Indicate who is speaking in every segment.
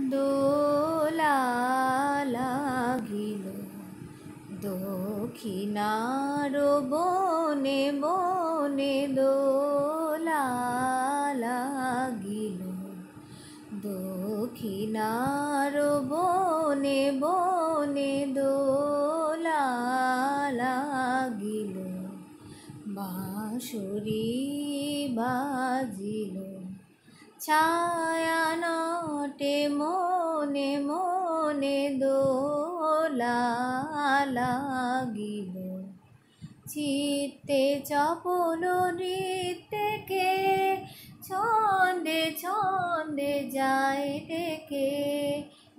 Speaker 1: দোলা লাগিল দক্ষিণার বনে বনে দোলা লাগিল দক্ষিণার বনে বনে দোলা লাগিল বাঁশরি বাজিল ছায়ানটে মনে মনে দোলা লাগিল চিত্তে চপল নৃত্যকে ছন্দে ছন্দে যায় ডেকে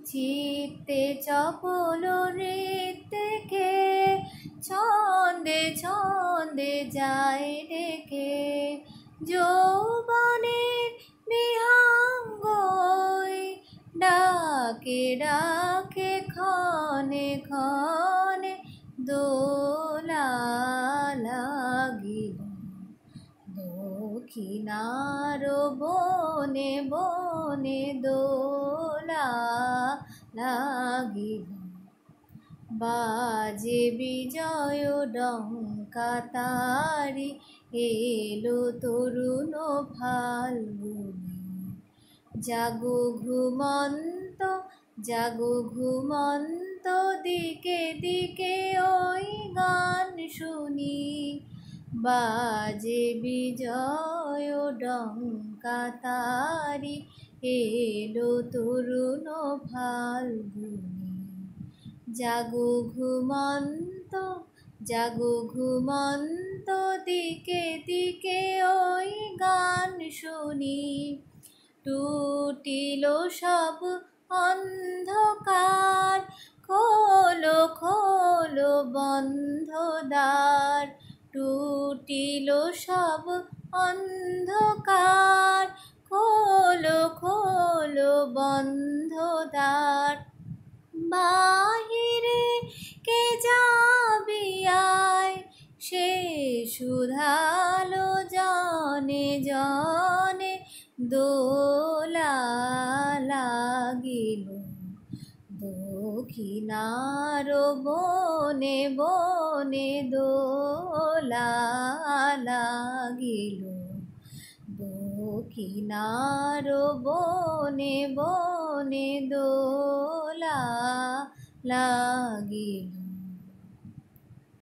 Speaker 1: চিত্তে চপল নৃত্যকে ছন্দে ছন্দে যায় ডেকে যৌবনের বিহঙ্গই ডাকে ডাকে ক্ষণে ক্ষণে দোলা লাগিল দক্ষিণার বনে বনে দোলা লাগিল বাজে বিজয় ডঙ্কা তারি এলো তরুণ ফাল্গুনি জাগো ঘুমন্ত দিকে দিকে ওই গান শুনি বাজে বিজয় ডঙ্কা তারি এলো তরুণ ফাল্গুনি জাগো ঘুমন্ত দিকে দিকে ওই গান শুনি টুটিল সব অন্ধকার খোলো খোলো বন্ধ দ্বার টুটিল সব অন্ধকার খোলো খোলো বন্ধ দ্বার বাহিরে কে যাবি আয় সে শুধালো জনে জনে দোলা লাগিল দক্ষিণার বনে বনে দোলা লাগিল দক্ষিণার বনে বনে দোলা লাগিল।